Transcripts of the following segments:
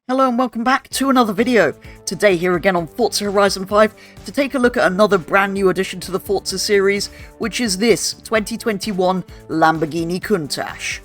Hello and welcome back to another video. Today here again on Forza Horizon 5 to take a look at another brand new addition to the Forza series, which is this 2021 Lamborghini Countach.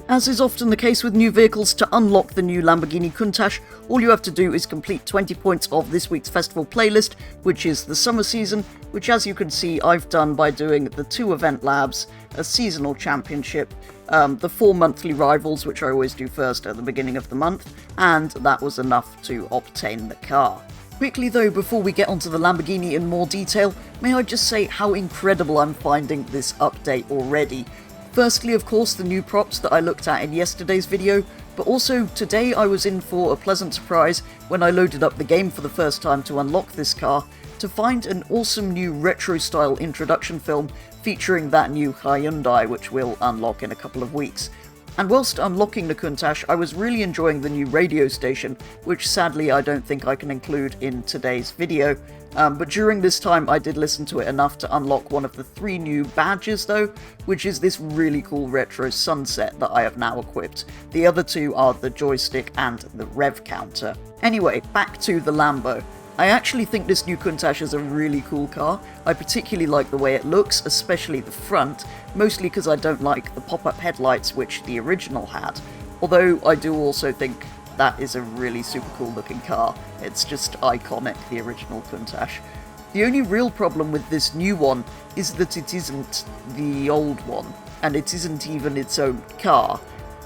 As is often the case with new vehicles, to unlock the new Lamborghini Countach, all you have to do is complete 20 points of this week's festival playlist, which is the summer season, which as you can see I've done by doing the 2 event labs, a seasonal championship, the 4 monthly rivals, which I always do first at the beginning of the month, and that was enough to obtain the car. Quickly though, before we get onto the Lamborghini in more detail, may I just say how incredible I'm finding this update already. Firstly, of course, the new props that I looked at in yesterday's video, but also today I was in for a pleasant surprise when I loaded up the game for the first time to unlock this car, to find an awesome new retro-style introduction film featuring that new Hyundai, which we'll unlock in a couple of weeks. And whilst unlocking the Countach, I was really enjoying the new radio station, which sadly I don't think I can include in today's video. But during this time I did listen to it enough to unlock one of the 3 new badges though, which is this really cool retro sunset that I have now equipped. The other 2 are the joystick and the rev counter. Anyway, back to the Lambo. I actually think this new Countach is a really cool car. I particularly like the way it looks, especially the front, mostly because I don't like the pop-up headlights which the original had. Although I do also think that is a really super cool looking car. It's just iconic, the original Countach. The only real problem with this new one is that it isn't the old one, and it isn't even its own car.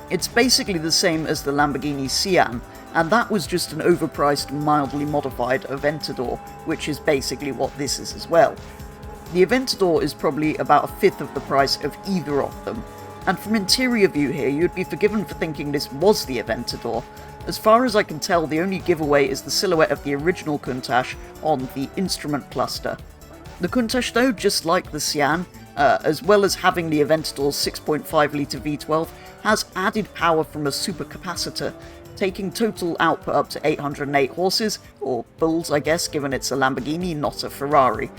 It's basically the same as the Lamborghini Sian, and that was just an overpriced, mildly modified Aventador, which is basically what this is as well. The Aventador is probably about a fifth of the price of either of them, and from interior view here you'd be forgiven for thinking this was the Aventador. As far as I can tell, the only giveaway is the silhouette of the original Countach on the instrument cluster. The Countach though, just like the Sian, as well as having the Aventador's 6.5 litre V12, has added power from a supercapacitor, taking total output up to 808 horses, or bulls I guess, given it's a Lamborghini, not a Ferrari.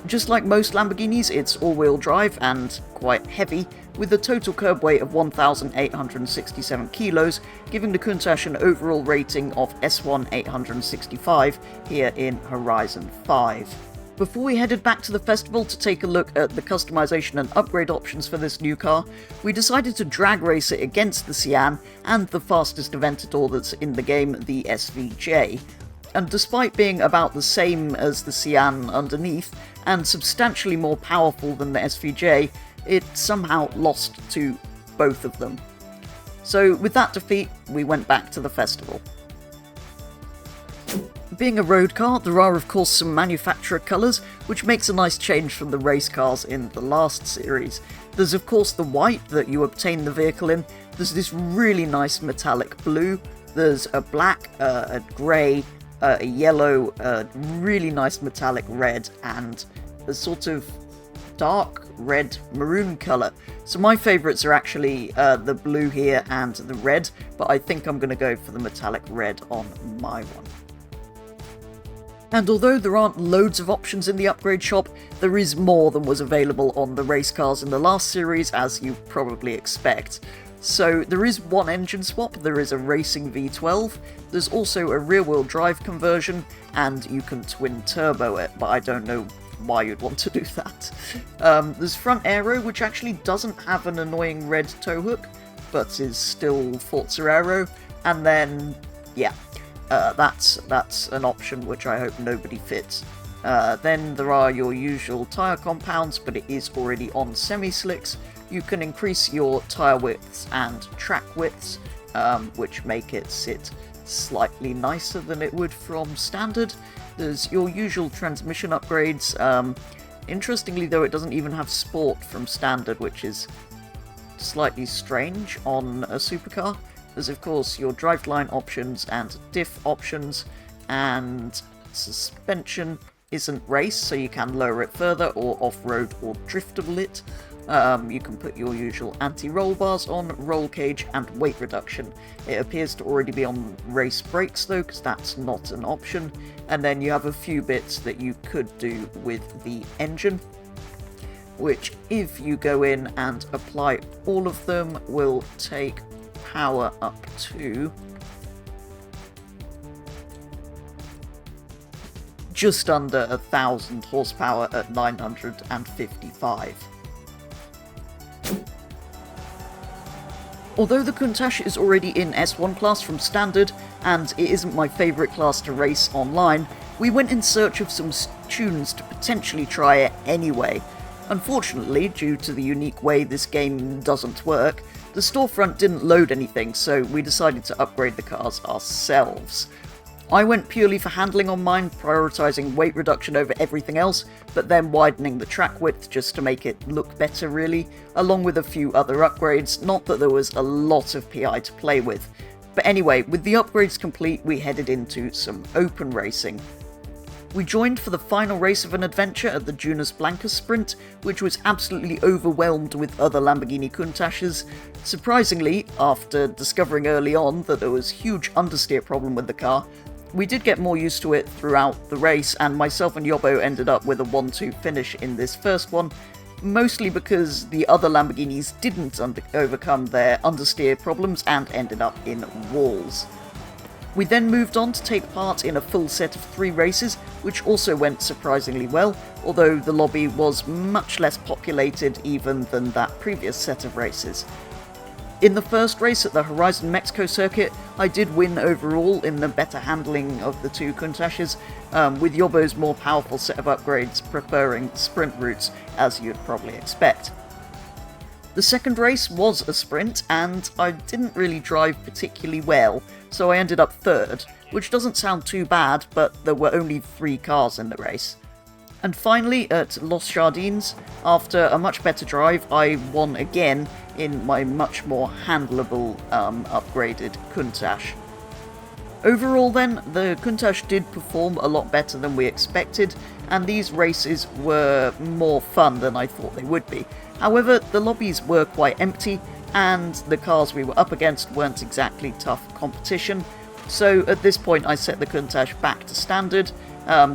Just like most Lamborghinis, it's all-wheel drive and quite heavy, with a total curb weight of 1,867 kilos, giving the Countach an overall rating of S1 865 here in Horizon 5. Before we headed back to the festival to take a look at the customization and upgrade options for this new car, we decided to drag race it against the Sian and the fastest Aventador that's in the game, the SVJ. And despite being about the same as the Sian underneath, and substantially more powerful than the SVJ, it somehow lost to both of them. So with that defeat, we went back to the festival. Being a road car, there are of course some manufacturer colours, which makes a nice change from the race cars in the last series. There's of course the white that you obtain the vehicle in, there's this really nice metallic blue, there's a black, a grey, a yellow, a really nice metallic red, and a sort of dark red maroon colour. So my favourites are actually the blue here and the red, but I think I'm going to go for the metallic red on my one. And although there aren't loads of options in the upgrade shop, there is more than was available on the race cars in the last series, as you probably expect. So there is one engine swap, there is a racing V12, there's also a rear-wheel drive conversion, and you can twin-turbo it, but I don't know why you'd want to do that. There's front aero, which actually doesn't have an annoying red tow hook, but is still Forza Aero, and then, yeah. That's an option which I hope nobody fits. Then there are your usual tyre compounds, but it is already on semi-slicks. You can increase your tyre widths and track widths, which make it sit slightly nicer than it would from standard. There's your usual transmission upgrades. Interestingly though, it doesn't even have sport from standard, which is slightly strange on a supercar. There's of course your driveline options and diff options, and suspension isn't race, so you can lower it further or off-road or driftable it. You can put your usual anti-roll bars on, roll cage, and weight reduction. It appears to already be on race brakes though, because that's not an option. And then you have a few bits that you could do with the engine, which if you go in and apply all of them will take power up to just under 1,000 horsepower at 955. Although the Countach is already in S1 class from standard, and it isn't my favourite class to race online, we went in search of some tunes to potentially try it anyway. Unfortunately, due to the unique way this game doesn't work, the storefront didn't load anything, so we decided to upgrade the cars ourselves. I went purely for handling on mine, prioritising weight reduction over everything else, but then widening the track width just to make it look better really, along with a few other upgrades, not that there was a lot of PI to play with. But anyway, with the upgrades complete, we headed into some open racing. We joined for the final race of an adventure at the Junas Blancas Sprint, which was absolutely overwhelmed with other Lamborghini Countaches. Surprisingly, after discovering early on that there was huge understeer problem with the car, we did get more used to it throughout the race, and myself and Yobbo ended up with a 1-2 finish in this first one, mostly because the other Lamborghinis didn't overcome their understeer problems and ended up in walls. We then moved on to take part in a full set of 3 races, which also went surprisingly well, although the lobby was much less populated even than that previous set of races. In the first race at the Horizon Mexico circuit, I did win overall in the better handling of the 2 Countaches, with Yobbo's more powerful set of upgrades preferring sprint routes, as you'd probably expect. The second race was a sprint, and I didn't really drive particularly well, so I ended up 3rd, which doesn't sound too bad, but there were only 3 cars in the race. And finally, at Los Jardins, after a much better drive, I won again in my much more handleable upgraded Countach. Overall then, the Countach did perform a lot better than we expected, and these races were more fun than I thought they would be. However, the lobbies were quite empty, and the cars we were up against weren't exactly tough competition, so at this point I set the Countach back to standard,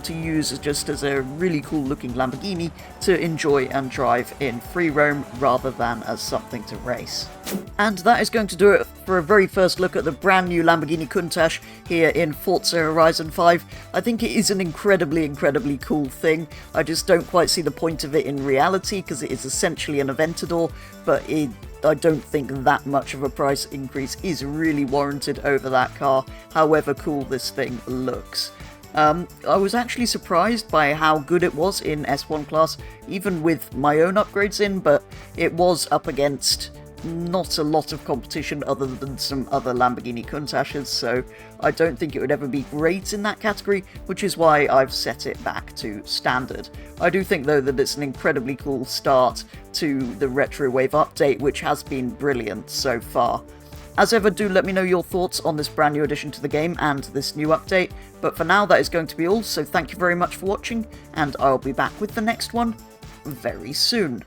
to use just as a really cool looking Lamborghini to enjoy and drive in free roam rather than as something to race. And that is going to do it for a very first look at the brand new Lamborghini Countach here in Forza Horizon 5. I think it is an incredibly cool thing. I just don't quite see the point of it in reality because it is essentially an Aventador, but I don't think that much of a price increase is really warranted over that car, however cool this thing looks. I was actually surprised by how good it was in S1 class, even with my own upgrades in, but it was up against not a lot of competition other than some other Lamborghini Countaches, so I don't think it would ever be great in that category, which is why I've set it back to standard. I do think though that it's an incredibly cool start to the Retro Wave update, which has been brilliant so far. As ever, do let me know your thoughts on this brand new addition to the game and this new update, but for now that is going to be all, so thank you very much for watching, and I'll be back with the next one very soon.